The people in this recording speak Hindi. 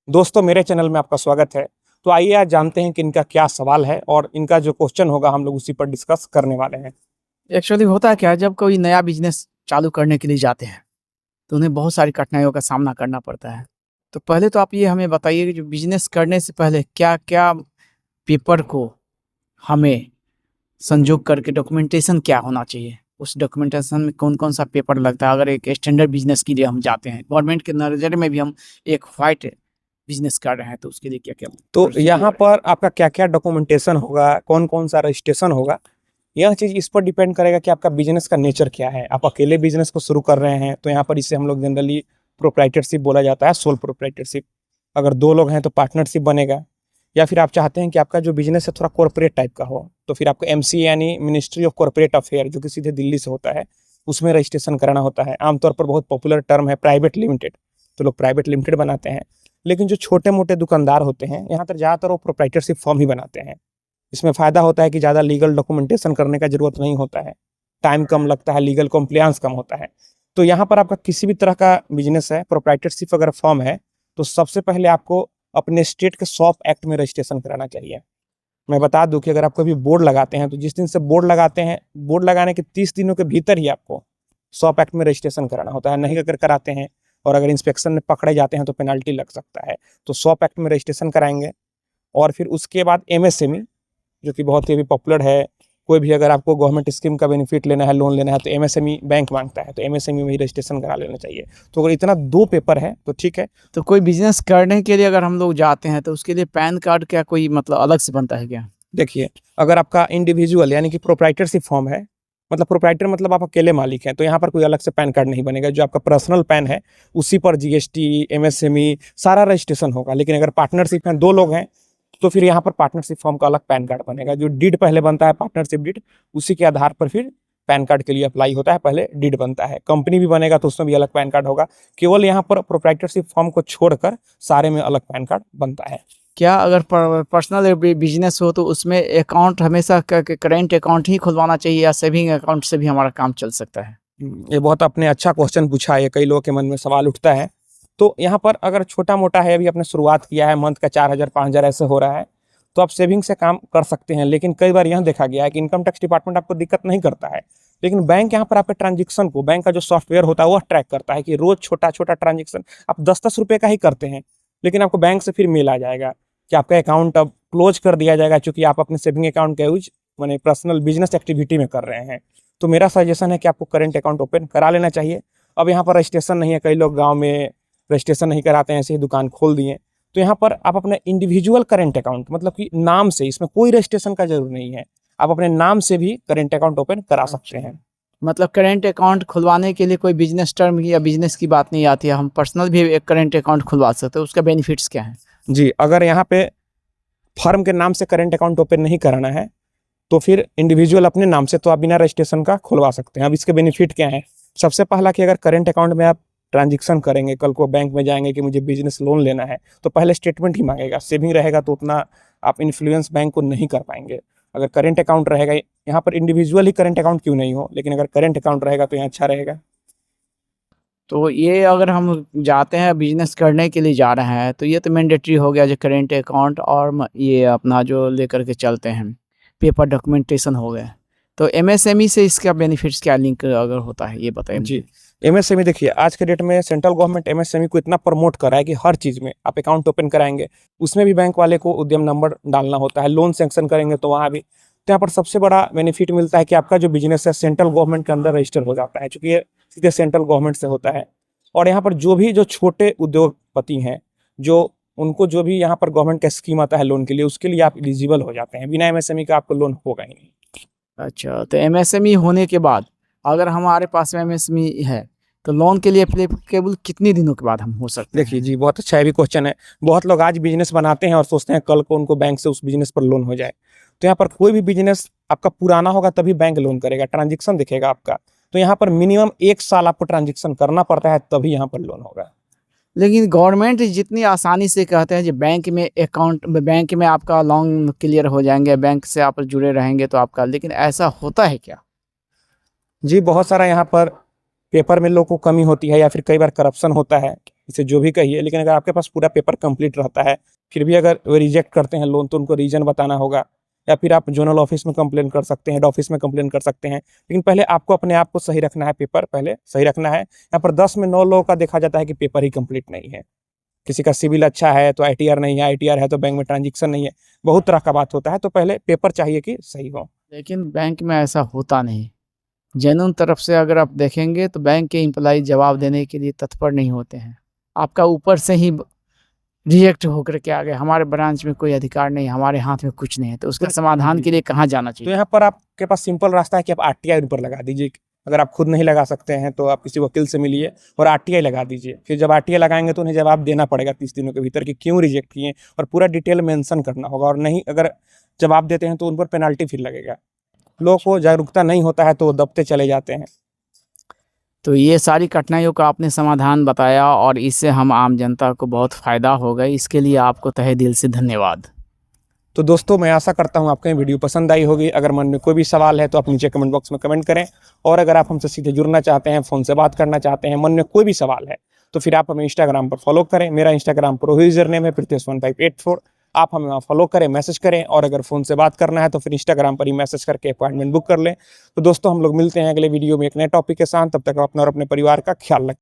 दोस्तों मेरे चैनल में आपका स्वागत है। तो आइए आज जानते हैं कि इनका क्या सवाल है और इनका जो क्वेश्चन होगा हम लोग उसी पर डिस्कस करने वाले हैं। एक्चुअली होता क्या है, जब कोई नया बिजनेस चालू करने के लिए जाते हैं तो उन्हें बहुत सारी कठिनाइयों का सामना करना पड़ता है। तो पहले तो आप ये हमें बताइए कि जो बिजनेस करने से पहले क्या क्या पेपर को हमें संजोग करके डॉक्यूमेंटेशन क्या होना चाहिए, उस डॉक्यूमेंटेशन में कौन कौन सा पेपर लगता है। अगर एक स्टैंडर्ड बिजनेस के लिए हम जाते हैं, गवर्नमेंट के नज़र में भी हम एक वाइट बिजनेस कर रहे हैं, तो उसके लिए क्या क्या तो प्रोसीजर यहाँ है? पर आपका क्या क्या डॉक्यूमेंटेशन होगा, कौन कौन सा रजिस्ट्रेशन होगा, यह चीज़ इस पर डिपेंड करेगा कि आपका बिजनेस का नेचर क्या है। आप अकेले बिजनेस को शुरू कर रहे हैं तो यहाँ पर इसे हम लोग जनरली प्रोप्राइटरशिप बोला जाता है, सोल प्रोप्राइटरशिप। अगर दो लोग हैं तो पार्टनरशिप बनेगा। या फिर आप चाहते हैं कि आपका जो बिजनेस है थोड़ा कॉर्पोरेट टाइप का हो, तो फिर आपको एमसीए यानी मिनिस्ट्री ऑफ कॉर्पोरेट अफेयर, जो कि सीधे दिल्ली से होता है, उसमें रजिस्ट्रेशन कराना होता है। आमतौर पर बहुत पॉपुलर टर्म है प्राइवेट लिमिटेड, तो लोग प्राइवेट लिमिटेड बनाते हैं। लेकिन जो छोटे मोटे दुकानदार होते हैं यहाँ पर ज़्यादातर वो प्रोप्राइटरशिप फॉर्म ही बनाते हैं। इसमें फ़ायदा होता है कि ज़्यादा लीगल डॉक्यूमेंटेशन करने का ज़रूरत नहीं होता है, टाइम कम लगता है, लीगल कॉम्प्लायंस कम होता है। तो यहाँ पर आपका किसी भी तरह का बिजनेस है, प्रोप्राइटरशिप अगर फॉर्म है, तो सबसे पहले आपको अपने स्टेट के शॉप एक्ट में रजिस्ट्रेशन कराना चाहिए। मैं बता दूं कि अगर आप कभी बोर्ड लगाते हैं तो जिस दिन से बोर्ड लगाते हैं, बोर्ड लगाने के 30 दिनों के भीतर ही आपको शॉप एक्ट में रजिस्ट्रेशन कराना होता है। नहीं अगर कराते हैं और अगर इंस्पेक्शन में पकड़े जाते हैं तो पेनल्टी लग सकता है। तो शॉप एक्ट में रजिस्ट्रेशन कराएंगे और फिर उसके बाद एमएसएमई, जो कि बहुत ही अभी पॉपुलर है। कोई भी अगर आपको गवर्नमेंट स्कीम का बेनिफिट लेना है, लोन लेना है, तो एमएसएमई बैंक मांगता है, तो एमएसएमई में ही रजिस्ट्रेशन करा लेना चाहिए। तो अगर इतना 2 पेपर है तो ठीक है। तो कोई बिजनेस करने के लिए अगर हम लोग जाते हैं तो उसके लिए पैन कार्ड क्या कोई मतलब अलग से बनता है क्या? देखिए, अगर आपका इंडिविजुअल यानी कि प्रोप्राइटरशिप फॉर्म है, मतलब प्रोप्राइटर मतलब आप अकेले मालिक हैं, तो यहाँ पर कोई अलग से पैन कार्ड नहीं बनेगा। जो आपका पर्सनल पैन है उसी पर जीएसटी, एमएसएमई सारा रजिस्ट्रेशन होगा। लेकिन अगर पार्टनरशिप है, 2 लोग हैं, तो फिर यहाँ पर पार्टनरशिप फॉर्म का अलग पैन कार्ड बनेगा। जो डीड पहले बनता है, पार्टनरशिप डीड, उसी के आधार पर फिर पैन कार्ड के लिए अप्लाई होता है। पहले डीड बनता है, कंपनी भी बनेगा तो उसमें भी अलग पैन कार्ड होगा। केवल यहाँ पर प्रोप्राइटरशिप फॉर्म को छोड़कर सारे में अलग पैन कार्ड बनता है। क्या अगर पर्सनल बिजनेस हो तो उसमें अकाउंट हमेशा करेंट अकाउंट ही खुलवाना चाहिए या सेविंग अकाउंट से भी हमारा काम चल सकता है? ये बहुत आपने अच्छा क्वेश्चन पूछा है, कई लोगों के मन में सवाल उठता है। तो यहाँ पर अगर छोटा मोटा है, अभी आपने शुरुआत किया है, मंथ का 4,000 5,000 ऐसे हो रहा है, तो आप सेविंग से काम कर सकते हैं। लेकिन कई बार यह देखा गया है कि इनकम टैक्स डिपार्टमेंट आपको दिक्कत नहीं करता है, लेकिन बैंक यहाँ पर आपके ट्रांजेक्शन को, बैंक का जो सॉफ्टवेयर होता है वह ट्रैक करता है कि रोज छोटा छोटा ट्रांजेक्शन आप 10-10 रुपये का ही करते हैं, लेकिन आपको बैंक से फिर मेल आ जाएगा कि आपका अकाउंट अब क्लोज कर दिया जाएगा, चूंकि आप अपने सेविंग अकाउंट का यूज मैंने पर्सनल बिजनेस एक्टिविटी में कर रहे हैं। तो मेरा सजेशन है कि आपको करेंट अकाउंट ओपन करा लेना चाहिए। अब यहाँ पर रजिस्ट्रेशन नहीं है, कई लोग गांव में रजिस्ट्रेशन नहीं कराते हैं, ऐसे ही दुकान खोल दिए। तो यहाँ पर आप अपने इंडिविजुअल करेंट अकाउंट, मतलब कि नाम से, इसमें कोई रजिस्ट्रेशन का जरूर नहीं है, आप अपने नाम से भी करेंट अकाउंट ओपन करा सकते हैं। मतलब करेंट अकाउंट खुलवाने के लिए कोई बिजनेस टर्म या बिजनेस की बात नहीं आती है, हम पर्सनल भी एक करेंट अकाउंट खुलवा सकते हैं। उसका बेनिफिट्स क्या है? जी, अगर यहाँ पे फर्म के नाम से करेंट अकाउंट ओपन नहीं कराना है तो फिर इंडिविजुअल अपने नाम से तो आप बिना रजिस्ट्रेशन का खुलवा सकते हैं। अब इसके बेनिफिट क्या है? सबसे पहला कि अगर करेंट अकाउंट में आप ट्रांजेक्शन करेंगे, कल को बैंक में जाएंगे कि मुझे बिजनेस लोन लेना है, तो पहले स्टेटमेंट ही मांगेगा। सेविंग रहेगा तो उतना आप इन्फ्लुएंस बैंक को नहीं कर पाएंगे। अगर करेंट अकाउंट रहेगा, यहाँ पर इंडिविजुअल ही करेंट अकाउंट क्यों नहीं हो, लेकिन अगर करेंट अकाउंट रहेगा तो यहाँ अच्छा रहेगा। तो ये अगर हम जाते हैं बिजनेस करने के लिए जा रहे हैं तो ये तो मैंडेटरी हो गया, जो करेंट अकाउंट और ये अपना जो लेकर के चलते हैं पेपर डॉक्यूमेंटेशन हो गया। तो एमएसएमई से इसका बेनिफिट्स क्या लिंक अगर होता है ये बताइए जी, मुझे। एमएसएमई देखिए, आज के डेट में सेंट्रल गवर्नमेंट एमएसएमई को इतना प्रमोट कर रहा है कि हर चीज़ में आप अकाउंट ओपन कराएंगे, उसमें भी बैंक वाले को उद्यम नंबर डालना होता है। लोन सैंक्शन करेंगे तो वहाँ भी, तो यहाँ पर सबसे बड़ा बेनिफिट मिलता है कि आपका जो बिजनेस है सेंट्रल गवर्नमेंट के अंदर रजिस्टर हो जाता है, चूंकि ये सीधे सेंट्रल गवर्नमेंट से होता है। और यहाँ पर जो भी जो छोटे उद्योगपति हैं, जो उनको जो भी यहाँ पर गवर्नमेंट का स्कीम आता है लोन के लिए, उसके लिए आप एलिजिबल हो जाते हैं। बिना एमएसएमई का आपको लोन होगा ही नहीं। अच्छा, तो एमएसएमई होने के बाद अगर हमारे पास में एमएसएमई है तो लोन के लिए एप्लीकेबल कितने दिनों के बाद हम हो सकते देखिए हैं? जी, बहुत अच्छा है भी क्वेश्चन है। बहुत लोग आज बिजनेस बनाते हैं और सोचते हैं कल को उनको बैंक से उस बिजनेस पर लोन हो जाए। तो यहाँ पर कोई भी बिजनेस आपका पुराना होगा तभी बैंक लोन करेगा, ट्रांजेक्शन दिखेगा आपका। तो यहाँ पर मिनिमम 1 साल आपको ट्रांजेक्शन करना पड़ता है, तभी यहाँ पर लोन होगा। लेकिन गवर्नमेंट जितनी आसानी से कहते हैं, जो बैंक में अकाउंट, बैंक में आपका लोन क्लियर हो जाएंगे, बैंक से आप जुड़े रहेंगे तो आपका, लेकिन ऐसा होता है क्या? जी, बहुत सारा यहाँ पर पेपर में लोगों को कमी होती है या फिर कई बार करप्शन होता है। इसे जो भी कहिए, लेकिन अगर आपके पास पूरा पेपर कंप्लीट रहता है, फिर भी अगर वो रिजेक्ट करते हैं लोन, तो उनको रीज़न बताना होगा, या फिर आप जोनल ऑफिस में कंप्लेन कर सकते हैं, हेड ऑफिस में कंप्लेन कर सकते हैं। लेकिन पहले आपको अपने आप को सही रखना है, पेपर पहले सही रखना है। यहाँ पर 10 में 9 लोगों का देखा जाता है कि पेपर ही कंप्लीट नहीं है। किसी का सिविल अच्छा है तो आईटीआर नहीं है, आईटीआर है तो बैंक में ट्रांजैक्शन नहीं है, बहुत तरह का बात होता है। तो पहले पेपर चाहिए कि सही हो। लेकिन बैंक में ऐसा होता नहीं। जेन्युइन तरफ से अगर आप देखेंगे तो बैंक के एम्प्लॉय जवाब देने के लिए तत्पर नहीं होते हैं। आपका ऊपर से ही रिजेक्ट होकर के आ गए, हमारे ब्रांच में कोई अधिकार नहीं, हमारे हाथ में कुछ नहीं है, तो उसका समाधान के लिए कहाँ जाना तो चाहिए? यहाँ पर आपके पास सिंपल रास्ता है कि आप आरटीआई पर लगा दीजिए। अगर आप खुद नहीं लगा सकते हैं तो आप किसी वकील से मिलिए और आरटीआई लगा दीजिए। फिर जब आरटीआई लगाएंगे तो उन्हें जवाब देना पड़ेगा 30 दिनों के भीतर कि क्यों रिजेक्ट किए, और पूरा डिटेल मेंशन करना होगा। और नहीं अगर जवाब देते हैं तो उन पर पेनाल्टी फिर लगेगा। लोगों को जागरूकता नहीं होता है तो वो दबते चले जाते हैं। तो ये सारी कठिनाइयों का आपने समाधान बताया और इससे हम आम जनता को बहुत फ़ायदा होगा। इसके लिए आपको तहे दिल से धन्यवाद। तो दोस्तों, मैं आशा करता हूँ आपको ये वीडियो पसंद आई होगी। अगर मन में कोई भी सवाल है तो आप नीचे कमेंट बॉक्स में कमेंट करें। और अगर आप हमसे सीधे जुड़ना चाहते हैं, फ़ोन से बात करना चाहते हैं, मन में कोई भी सवाल है, तो फिर आप हमें इंस्टाग्राम पर फॉलो करें। मेरा इंस्टाग्राम पर यूजर नेम है Pritesh1584। आप हमें वहाँ फॉलो करें, मैसेज करें। और अगर फ़ोन से बात करना है तो फिर इंस्टाग्राम पर ही मैसेज करके अपॉइंटमेंट बुक कर लें। तो दोस्तों, हम लोग मिलते हैं अगले वीडियो में एक नए टॉपिक के साथ। तब तक आप अपना और अपने परिवार का ख्याल रखें।